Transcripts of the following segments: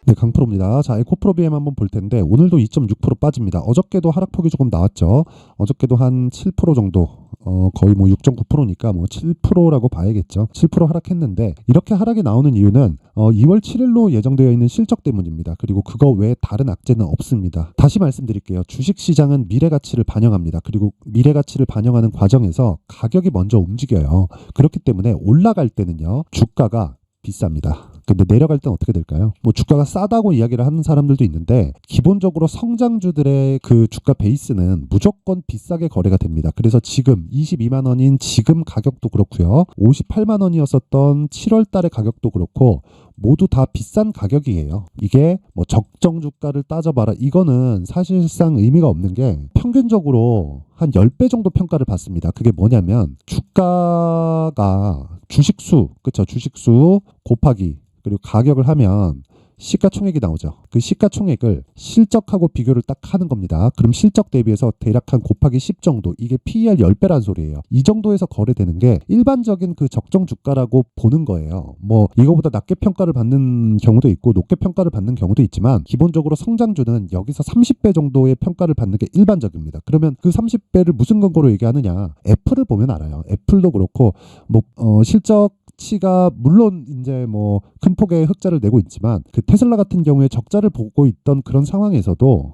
네, 강프로입니다. 자, 에코프로 BM 한번 볼 텐데 오늘도 2.6% 빠집니다. 어저께도 하락폭이 조금 나왔죠. 어저께도 한 7% 정도, 거의 뭐 6.9%니까 뭐 7%라고 봐야겠죠. 7% 하락했는데 이렇게 하락이 나오는 이유는 2월 7일로 예정되어 있는 실적 때문입니다. 그리고 그거 외에 다른 악재는 없습니다. 다시 말씀드릴게요. 주식시장은 미래가치를 반영합니다. 그리고 미래가치를 반영하는 과정에서 가격이 먼저 움직여요. 그렇기 때문에 올라갈 때는요, 주가가 비쌉니다. 근데 내려갈 땐 어떻게 될까요? 뭐 주가가 싸다고 이야기를 하는 사람들도 있는데 기본적으로 성장주들의 그 주가 베이스는 무조건 비싸게 거래가 됩니다. 그래서 지금 22만 원인 지금 가격도 그렇고요. 58만 원이었었던 7월 달의 가격도 그렇고 모두 다 비싼 가격이에요. 이게 뭐 적정 주가를 따져봐라. 이거는 사실상 의미가 없는 게 평균적으로 한 10배 정도 평가를 받습니다. 그게 뭐냐면 주가가 주식수, 그쵸? 주식수 곱하기 그리고 가격을 하면 시가총액이 나오죠. 그 시가총액을 실적하고 비교를 딱 하는 겁니다. 그럼 실적 대비해서 대략 한 곱하기 10 정도, 이게 PER 10배란 소리예요. 이 정도에서 거래되는 게 일반적인 그 적정 주가라고 보는 거예요. 뭐 이거보다 낮게 평가를 받는 경우도 있고 높게 평가를 받는 경우도 있지만 기본적으로 성장주는 여기서 30배 정도의 평가를 받는 게 일반적입니다. 그러면 그 30배를 무슨 근거로 얘기하느냐? 애플을 보면 알아요. 애플도 그렇고 뭐 실적 치가 물론 이제 뭐 큰 폭의 흑자를 내고 있지만 그 테슬라 같은 경우에 적자를 보고 있던 그런 상황에서도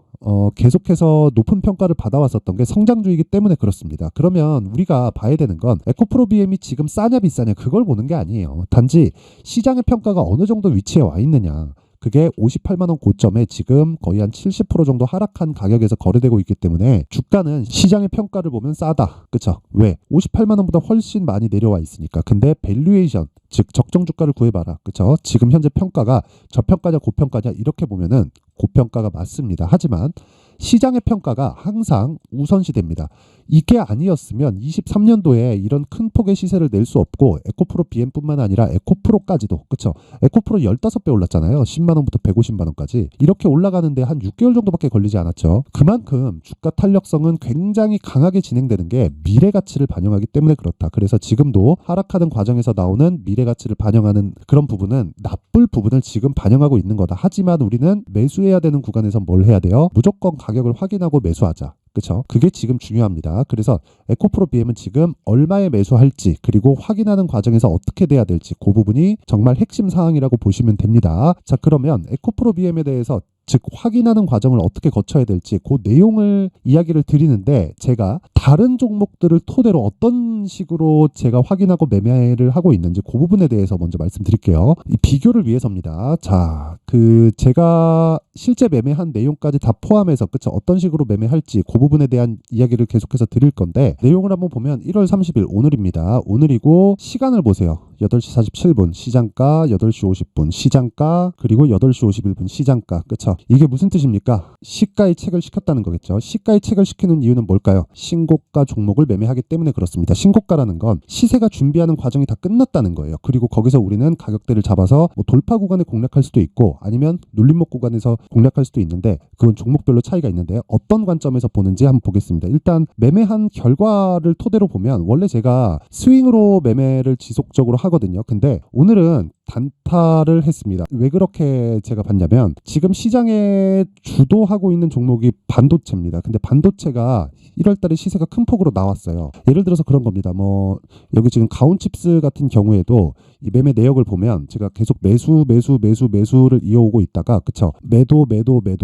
계속해서 높은 평가를 받아왔었던 게 성장주이기 때문에 그렇습니다. 그러면 우리가 봐야 되는 건 에코프로 BM이 지금 싸냐 비싸냐 그걸 보는 게 아니에요. 단지 시장의 평가가 어느 정도 위치에 와 있느냐. 그게 58만 원 고점에 지금 거의 한 70% 정도 하락한 가격에서 거래되고 있기 때문에 주가는 시장의 평가를 보면 싸다. 그쵸? 왜? 58만 원보다 훨씬 많이 내려와 있으니까. 근데 밸류에이션, 즉 적정 주가를 구해봐라. 그쵸? 지금 현재 평가가 저평가냐 고평가냐 이렇게 보면은 고평가가 맞습니다. 하지만 시장의 평가가 항상 우선시됩니다. 이게 아니었으면 23년도에 이런 큰 폭의 시세를 낼 수 없고 에코프로 BM뿐만 아니라 에코프로까지도, 그쵸? 에코프로 15배 올랐잖아요. 10만 원부터 150만 원까지. 이렇게 올라가는데 한 6개월 정도밖에 걸리지 않았죠. 그만큼 주가 탄력성은 굉장히 강하게 진행되는 게 미래가치를 반영하기 때문에 그렇다. 그래서 지금도 하락하는 과정에서 나오는 미래가치를 반영하는 그런 부분은 나쁠 부분을 지금 반영하고 있는 거다. 하지만 우리는 매수해야 되는 구간에서 뭘 해야 돼요? 무조건 가격을 확인하고 매수하자. 그쵸? 그게 지금 중요합니다. 그래서 에코프로 BM은 지금 얼마에 매수할지 그리고 확인하는 과정에서 어떻게 돼야 될지 그 부분이 정말 핵심 사항이라고 보시면 됩니다. 자, 그러면 에코프로 BM에 대해서 즉 확인하는 과정을 어떻게 거쳐야 될지 그 내용을 이야기를 드리는데 제가 다른 종목들을 토대로 어떤 식으로 제가 확인하고 매매를 하고 있는지 그 부분에 대해서 먼저 말씀드릴게요. 이 비교를 위해서입니다. 자, 그 제가 실제 매매한 내용까지 다 포함해서 그쵸? 어떤 식으로 매매할지 그 부분에 대한 이야기를 계속해서 드릴 건데 내용을 한번 보면 1월 30일 오늘입니다. 오늘이고 시간을 보세요. 8시 47분 시장가, 8시 50분 시장가, 그리고 8시 51분 시장가. 그쵸? 이게 무슨 뜻입니까? 시가의 책을 시켰다는 거겠죠. 시가의 책을 시키는 이유는 뭘까요? 신고가 종목을 매매하기 때문에 그렇습니다. 신고가라는 건 시세가 준비하는 과정이 다 끝났다는 거예요. 그리고 거기서 우리는 가격대를 잡아서 뭐 돌파 구간에 공략할 수도 있고 아니면 눌림목 구간에서 공략할 수도 있는데 그건 종목별로 차이가 있는데 어떤 관점에서 보는지 한번 보겠습니다. 일단 매매한 결과를 토대로 보면 원래 제가 스윙으로 매매를 지속적으로 하거든요. 근데 오늘은 단타를 했습니다. 왜 그렇게 제가 봤냐면 지금 시장에 주도하고 있는 종목이 반도체입니다. 근데 반도체가 1월 달에 시세가 큰 폭으로 나왔어요. 예를 들어서 그런 겁니다. 뭐 여기 지금 가온칩스 같은 경우에도 이 매매 내역을 보면 제가 계속 매수를 이어오고 있다가 그쵸? 매도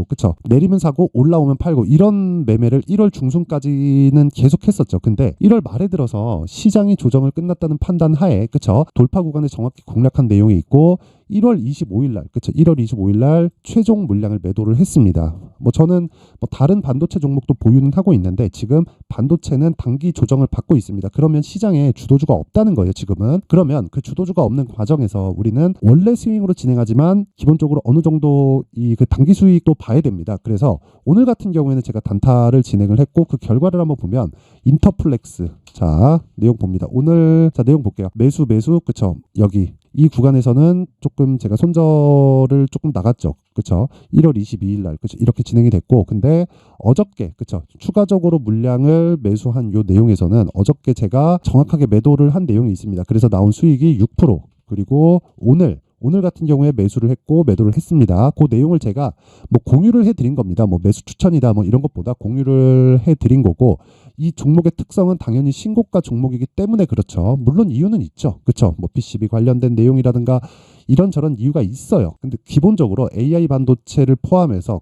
그쵸? 내리면 사고 올라오면 팔고 이런 매매를 1월 중순까지는 계속 했었죠. 근데 1월 말에 들어서 시장이 조정을 끝났다는 판단 하에 그쵸? 돌파 구간에 정확히 공략한 내용이 있고 1월 25일 날, 그쵸? 1월 25일 날 최종 물량을 매도를 했습니다. 뭐 저는 뭐 다른 반도체 종목도 보유는 하고 있는데 지금 반도체는 단기 조정을 받고 있습니다. 그러면 시장에 주도주가 없다는 거예요, 지금은. 그러면 그 주도주가 없는 과정에서 우리는 원래 스윙으로 진행하지만 기본적으로 어느 정도 이 그 단기 수익도 봐야 됩니다. 그래서 오늘 같은 경우에는 제가 단타를 진행을 했고 그 결과를 한번 보면 인터플렉스. 자, 내용 봅니다. 오늘 자, 내용 볼게요. 매수, 그쵸? 여기 이 구간에서는 조금 제가 손절을 조금 나갔죠. 그쵸? 1월 22일 날, 그쵸? 이렇게 진행이 됐고, 근데 어저께, 그쵸? 추가적으로 물량을 매수한 요 내용에서는 어저께 제가 정확하게 매도를 한 내용이 있습니다. 그래서 나온 수익이 6%. 그리고 오늘 오늘 같은 경우에 매수를 했고 매도를 했습니다. 그 내용을 제가 뭐 공유를 해드린 겁니다. 뭐 매수 추천이다 뭐 이런 것보다 공유를 해드린 거고, 이 종목의 특성은 당연히 신고가 종목이기 때문에 그렇죠. 물론 이유는 있죠. 그렇죠. 뭐 PCB 관련된 내용이라든가 이런저런 이유가 있어요. 근데 기본적으로 AI 반도체를 포함해서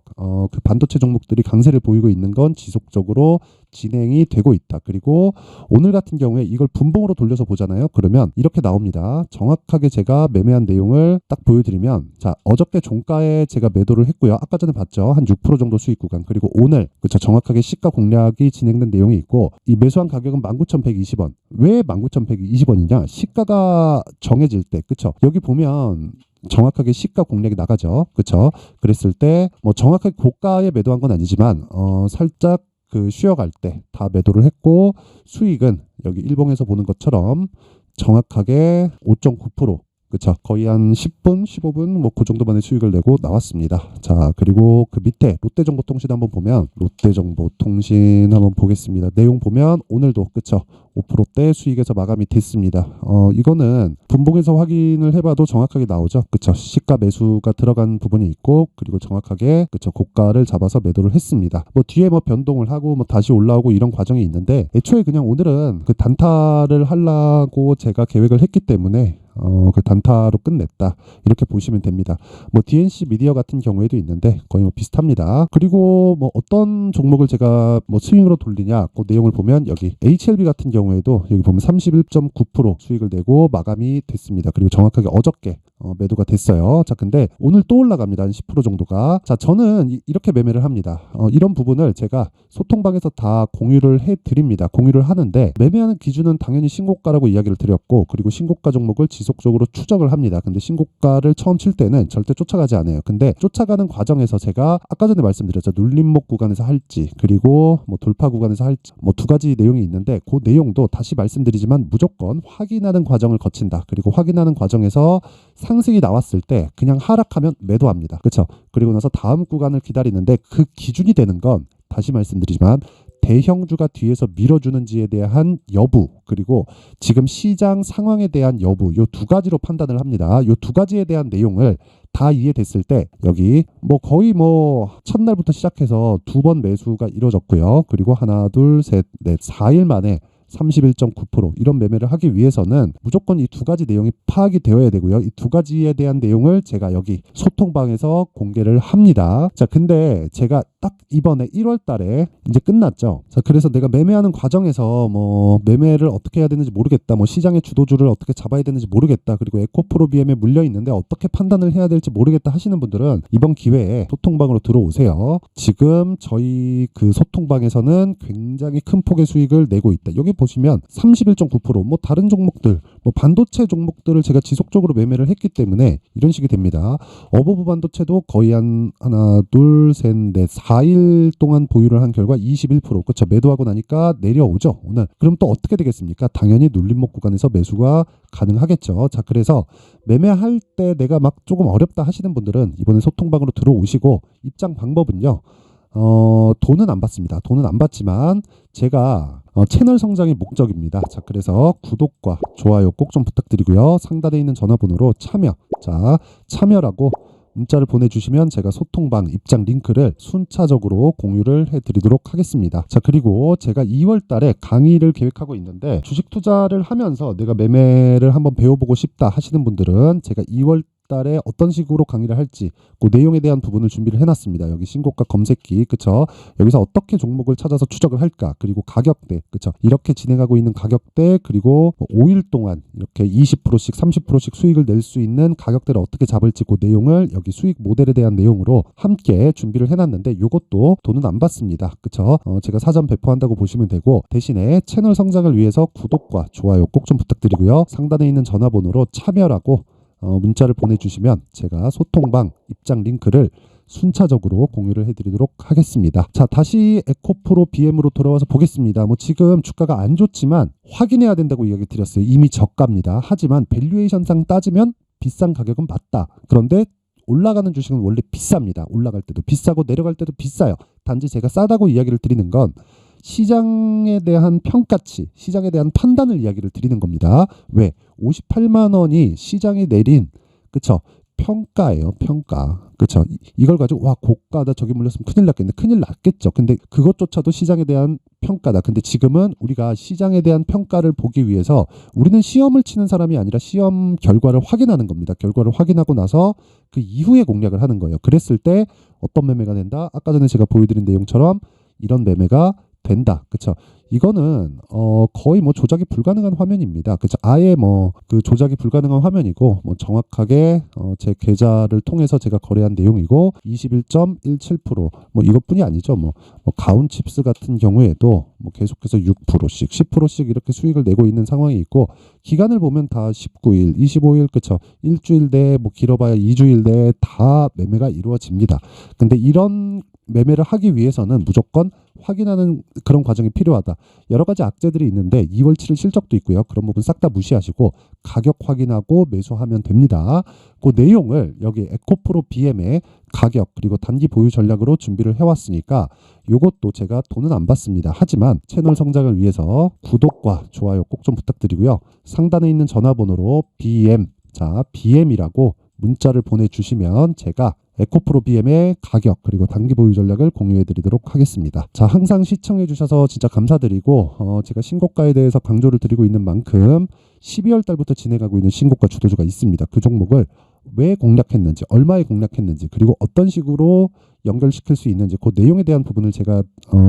그 반도체 종목들이 강세를 보이고 있는 건 지속적으로 진행이 되고 있다. 그리고 오늘 같은 경우에 이걸 분봉으로 돌려서 보잖아요. 그러면 이렇게 나옵니다. 정확하게 제가 매매한 내용을 딱 보여드리면, 자, 어저께 종가에 제가 매도를 했고요. 아까 전에 봤죠. 한 6% 정도 수익 구간. 그리고 오늘 그렇죠. 정확하게 시가 공략이 진행된 내용이 있고, 이 매수한 가격은 19,120원. 왜 19,120원이냐? 시가가 정해질 때, 그렇죠. 여기 보면 정확하게 시가 공략이 나가죠. 그렇죠. 그랬을 때 뭐 정확하게 고가에 매도한 건 아니지만 살짝 그 쉬어갈 때 다 매도를 했고, 수익은 여기 일봉에서 보는 것처럼 정확하게 5.9%, 그쵸, 거의 한 10분, 15분 뭐 그 정도 만에 수익을 내고 나왔습니다. 자, 그리고 그 밑에 롯데정보통신 한번 보면, 롯데정보통신 한번 보겠습니다. 내용 보면 오늘도 그쵸, 5%대 수익에서 마감이 됐습니다. 이거는 분봉에서 확인을 해봐도 정확하게 나오죠. 그쵸, 시가 매수가 들어간 부분이 있고, 그리고 정확하게 그쵸, 고가를 잡아서 매도를 했습니다. 뭐 뒤에 뭐 변동을 하고 뭐 다시 올라오고 이런 과정이 있는데, 애초에 그냥 오늘은 그 단타를 하려고 제가 계획을 했기 때문에 그 단타로 끝냈다, 이렇게 보시면 됩니다. 뭐 DNC 미디어 같은 경우에도 있는데 거의 뭐 비슷합니다. 그리고 뭐 어떤 종목을 제가 뭐 스윙으로 돌리냐, 그 내용을 보면 여기 HLB 같은 경우에도 여기 보면 31.9% 수익을 내고 마감이 됐습니다. 그리고 정확하게 어저께 매도가 됐어요. 자, 근데 오늘 또 올라갑니다. 한 10% 정도가. 자, 저는 이렇게 매매를 합니다. 이런 부분을 제가 소통방에서 다 공유를 해드립니다. 공유를 하는데, 매매하는 기준은 당연히 신고가라고 이야기를 드렸고, 그리고 신고가 종목을 지속적으로 추적을 합니다. 근데 신고가를 처음 칠 때는 절대 쫓아가지 않아요. 근데 쫓아가는 과정에서 제가 아까 전에 말씀드렸죠. 눌림목 구간에서 할지, 그리고 뭐 돌파 구간에서 할지, 뭐 두 가지 내용이 있는데, 그 내용도 다시 말씀드리지만 무조건 확인하는 과정을 거친다. 그리고 확인하는 과정에서 상승이 나왔을 때 그냥 하락하면 매도합니다. 그렇죠? 그리고 나서 다음 구간을 기다리는데, 그 기준이 되는 건 다시 말씀드리지만 대형주가 뒤에서 밀어주는지에 대한 여부, 그리고 지금 시장 상황에 대한 여부, 요 두 가지로 판단을 합니다. 요 두 가지에 대한 내용을 다 이해됐을 때, 여기 뭐 거의 뭐 첫날부터 시작해서 두 번 매수가 이루어졌고요. 그리고 하나, 둘, 셋, 넷, 4일 만에 31.9% 이런 매매를 하기 위해서는 무조건 이 두 가지 내용이 파악이 되어야 되고요. 이 두 가지에 대한 내용을 제가 여기 소통방에서 공개를 합니다. 자, 근데 제가 딱 이번에 1월 달에 이제 끝났죠. 자, 그래서 내가 매매하는 과정에서 뭐 매매를 어떻게 해야 되는지 모르겠다, 뭐 시장의 주도주를 어떻게 잡아야 되는지 모르겠다, 그리고 에코프로 BM에 물려 있는데 어떻게 판단을 해야 될지 모르겠다 하시는 분들은 이번 기회에 소통방으로 들어오세요. 지금 저희 그 소통방에서는 굉장히 큰 폭의 수익을 내고 있다. 여기 보시면 31.9%, 뭐 다른 종목들, 뭐 반도체 종목들을 제가 지속적으로 매매를 했기 때문에 이런 식이 됩니다. 어버브 반도체도 거의 한 하나, 둘, 셋, 넷, 4일 동안 보유를 한 결과 21%, 그렇죠. 매도하고 나니까 내려오죠, 오늘. 그럼 또 어떻게 되겠습니까? 당연히 눌림목 구간에서 매수가 가능하겠죠. 자, 그래서 매매할 때 내가 막 조금 어렵다 하시는 분들은 이번에 소통방으로 들어오시고, 입장 방법은요, 돈은 안 받습니다. 돈은 안 받지만 제가 채널 성장이 목적입니다. 자, 그래서 구독과 좋아요 꼭 좀 부탁드리고요. 상단에 있는 전화번호로 참여라고 문자를 보내주시면 제가 소통방 입장 링크를 순차적으로 공유를 해드리도록 하겠습니다. 자, 그리고 제가 2월 달에 강의를 계획하고 있는데, 주식 투자를 하면서 내가 매매를 한번 배워보고 싶다 하시는 분들은 제가 2월 달에 어떤 식으로 강의를 할지 그 내용에 대한 부분을 준비를 해놨습니다. 여기 신고가 검색기, 그쵸? 여기서 어떻게 종목을 찾아서 추적을 할까, 그리고 가격대, 그쵸? 이렇게 진행하고 있는 가격대, 그리고 5일 동안 이렇게 20%씩 30%씩 수익을 낼 수 있는 가격대를 어떻게 잡을지 그 내용을 여기 수익 모델에 대한 내용으로 함께 준비를 해놨는데, 이것도 돈은 안 받습니다. 그쵸? 제가 사전 배포한다고 보시면 되고, 대신에 채널 성장을 위해서 구독과 좋아요 꼭 좀 부탁드리고요. 상단에 있는 전화번호로 참여라고 문자를 보내주시면 제가 소통방 입장 링크를 순차적으로 공유를 해드리도록 하겠습니다. 자, 다시 에코프로 BM으로 돌아와서 보겠습니다. 뭐 지금 주가가 안 좋지만 확인해야 된다고 이야기 드렸어요. 이미 저가입니다. 하지만 밸류에이션상 따지면 비싼 가격은 맞다. 그런데 올라가는 주식은 원래 비쌉니다. 올라갈 때도 비싸고 내려갈 때도 비싸요. 단지 제가 싸다고 이야기를 드리는 건 시장에 대한 평가치, 시장에 대한 판단을 이야기를 드리는 겁니다. 왜? 58만 원이 시장이 내린 그쵸? 평가예요, 평가. 그쵸? 이걸 가지고 와 고가다 저기 물렸으면 큰일 났겠네. 큰일 났겠죠. 근데 그것조차도 시장에 대한 평가다. 근데 지금은 우리가 시장에 대한 평가를 보기 위해서 우리는 시험을 치는 사람이 아니라 시험 결과를 확인하는 겁니다. 결과를 확인하고 나서 그 이후에 공략을 하는 거예요. 그랬을 때 어떤 매매가 된다? 아까 전에 제가 보여드린 내용처럼 이런 매매가 된다. 그쵸? 이거는 거의 뭐 조작이 불가능한 화면입니다. 그쵸? 아예 뭐 그 조작이 불가능한 화면이고 뭐 정확하게 제 계좌를 통해서 제가 거래한 내용이고 21.17%뭐 이것뿐이 아니죠. 뭐 가온칩스 같은 경우에도 뭐 계속해서 6%씩 10%씩 이렇게 수익을 내고 있는 상황이 있고 기간을 보면 다 19일, 25일 그쵸? 일주일 내에 뭐 길어봐야 2주일 내에 다 매매가 이루어집니다. 근데 이런 매매를 하기 위해서는 무조건 확인하는 그런 과정이 필요하다. 여러 가지 악재들이 있는데 2월 7일 실적도 있고요. 그런 부분 싹 다 무시하시고 가격 확인하고 매수하면 됩니다. 그 내용을 여기 에코프로 BM의 가격 그리고 단기 보유 전략으로 준비를 해왔으니까 이것도 제가 돈은 안 받습니다. 하지만 채널 성장을 위해서 구독과 좋아요 꼭 좀 부탁드리고요. 상단에 있는 전화번호로 BM이라고 문자를 보내주시면 제가 에코프로 BM의 가격 그리고 단기 보유 전략을 공유해 드리도록 하겠습니다. 자, 항상 시청해 주셔서 진짜 감사드리고 제가 신고가에 대해서 강조를 드리고 있는 만큼 12월 달부터 진행하고 있는 신고가 주도주가 있습니다. 그 종목을 왜 공략했는지, 얼마에 공략했는지, 그리고 어떤 식으로 연결시킬 수 있는지 그 내용에 대한 부분을 제가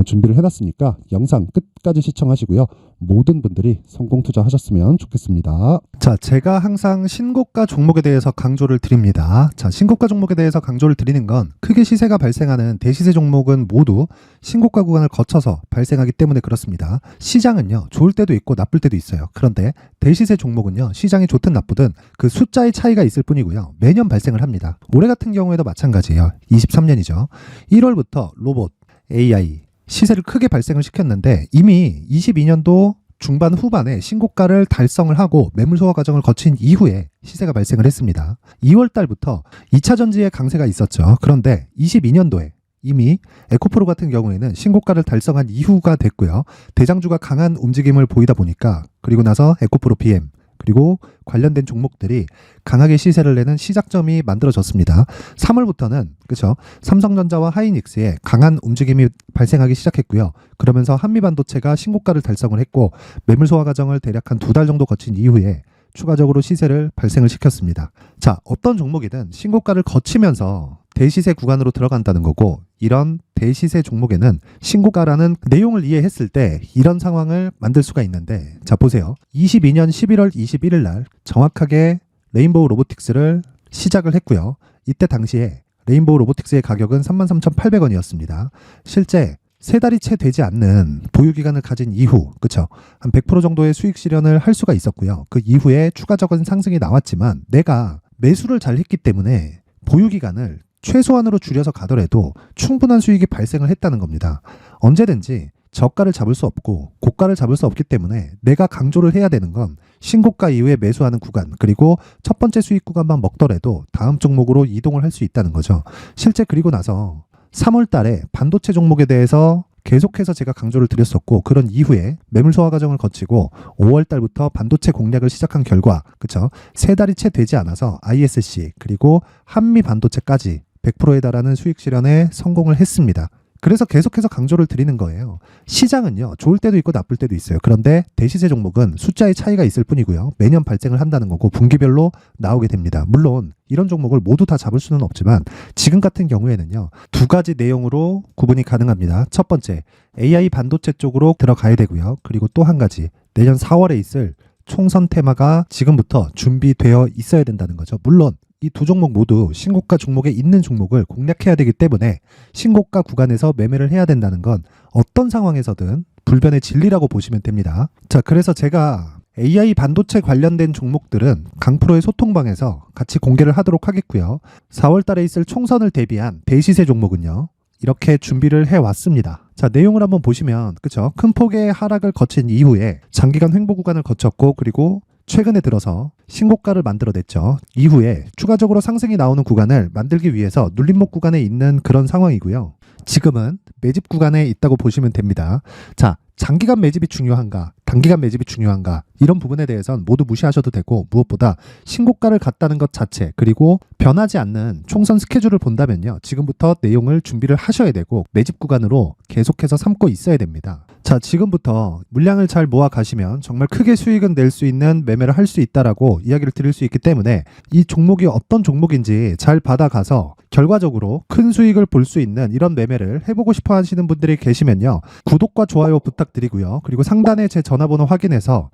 준비를 해놨으니까 영상 끝까지 시청하시고요. 모든 분들이 성공 투자하셨으면 좋겠습니다. 자, 제가 항상 신고가 종목에 대해서 강조를 드립니다. 자, 신고가 종목에 대해서 강조를 드리는 건 크게 시세가 발생하는 대시세 종목은 모두 신고가 구간을 거쳐서 발생하기 때문에 그렇습니다. 시장은요, 좋을 때도 있고 나쁠 때도 있어요. 그런데 대시세 종목은요, 시장이 좋든 나쁘든 그 숫자의 차이가 있을 뿐이고요. 매년 발생을 합니다. 올해 같은 경우에도 마찬가지예요. 23년이죠. 1월부터 로봇, AI, 시세를 크게 발생을 시켰는데 이미 22년도 중반 후반에 신고가를 달성을 하고 매물 소화 과정을 거친 이후에 시세가 발생을 했습니다. 2월 달부터 2차 전지의 강세가 있었죠. 그런데 22년도에 이미 에코프로 같은 경우에는 신고가를 달성한 이후가 됐고요. 대장주가 강한 움직임을 보이다 보니까 그리고 나서 에코프로 BM 그리고 관련된 종목들이 강하게 시세를 내는 시작점이 만들어졌습니다. 3월부터는 그렇죠. 삼성전자와 하이닉스의 강한 움직임이 발생하기 시작했고요. 그러면서 한미반도체가 신고가를 달성을 했고 매물 소화 과정을 대략 한 2달 정도 거친 이후에 추가적으로 시세를 발생을 시켰습니다. 자, 어떤 종목이든 신고가를 거치면서 대시세 구간으로 들어간다는 거고 이런 대시세 종목에는 신고가라는 내용을 이해했을 때 이런 상황을 만들 수가 있는데 자, 보세요. 22년 11월 21일 날 정확하게 레인보우 로보틱스를 시작을 했고요. 이때 당시에 레인보우 로보틱스의 가격은 33,800원이었습니다. 실제 세 달이 채 되지 않는 보유기간을 가진 이후, 그쵸? 한 100% 정도의 수익 실현을 할 수가 있었고요. 그 이후에 추가적인 상승이 나왔지만 내가 매수를 잘 했기 때문에 보유기간을 최소한으로 줄여서 가더라도 충분한 수익이 발생을 했다는 겁니다. 언제든지 저가를 잡을 수 없고 고가를 잡을 수 없기 때문에 내가 강조를 해야 되는 건 신고가 이후에 매수하는 구간 그리고 첫 번째 수익 구간만 먹더라도 다음 종목으로 이동을 할 수 있다는 거죠. 실제 그리고 나서 3월 달에 반도체 종목에 대해서 계속해서 제가 강조를 드렸었고 그런 이후에 매물 소화 과정을 거치고 5월 달부터 반도체 공략을 시작한 결과 그쵸? 세 달이 채 되지 않아서 ISC 그리고 한미 반도체까지 100%에 달하는 수익 실현에 성공을 했습니다. 그래서 계속해서 강조를 드리는 거예요. 시장은요, 좋을 때도 있고 나쁠 때도 있어요. 그런데 대시세 종목은 숫자의 차이가 있을 뿐이고요. 매년 발생을 한다는 거고 분기별로 나오게 됩니다. 물론 이런 종목을 모두 다 잡을 수는 없지만 지금 같은 경우에는요, 두 가지 내용으로 구분이 가능합니다. 첫 번째, AI 반도체 쪽으로 들어가야 되고요. 그리고 또 한 가지, 내년 4월에 있을 총선 테마가 지금부터 준비되어 있어야 된다는 거죠. 물론 이 두 종목 모두 신고가 종목에 있는 종목을 공략해야 되기 때문에 신고가 구간에서 매매를 해야 된다는 건 어떤 상황에서든 불변의 진리라고 보시면 됩니다. 자, 그래서 제가 AI 반도체 관련된 종목들은 강프로의 소통방에서 같이 공개를 하도록 하겠고요. 4월 달에 있을 총선을 대비한 대시세 종목은요, 이렇게 준비를 해왔습니다. 자, 내용을 한번 보시면 그쵸? 큰 폭의 하락을 거친 이후에 장기간 횡보 구간을 거쳤고 그리고 최근에 들어서 신고가를 만들어냈죠. 이후에 추가적으로 상승이 나오는 구간을 만들기 위해서 눌림목 구간에 있는 그런 상황이고요. 지금은 매집 구간에 있다고 보시면 됩니다. 자, 장기간 매집이 중요한가, 단기간 매집이 중요한가, 이런 부분에 대해서는 모두 무시하셔도 되고, 무엇보다 신고가를 갔다는 것 자체, 그리고 변하지 않는 총선 스케줄을 본다면요, 지금부터 내용을 준비를 하셔야 되고 매집 구간으로 계속해서 삼고 있어야 됩니다. 자, 지금부터 물량을 잘 모아 가시면 정말 크게 수익은 낼 수 있는 매매를 할 수 있다라고 이야기를 드릴 수 있기 때문에 이 종목이 어떤 종목인지 잘 받아가서 결과적으로 큰 수익을 볼 수 있는 이런 매매를 해보고 싶어 하시는 분들이 계시면요, 구독과 좋아요 부탁드리고요. 그리고 상단에 제 전화번호 확인해서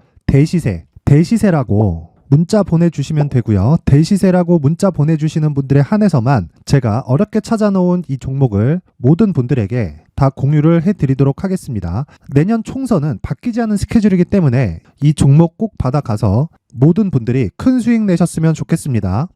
대시세라고 문자 보내주시면 되고요. 대시세라고 문자 보내주시는 분들에 한해서만 제가 어렵게 찾아놓은 이 종목을 모든 분들에게 다 공유를 해드리도록 하겠습니다. 내년 총선은 바뀌지 않은 스케줄이기 때문에 이 종목 꼭 받아가서 모든 분들이 큰 수익 내셨으면 좋겠습니다.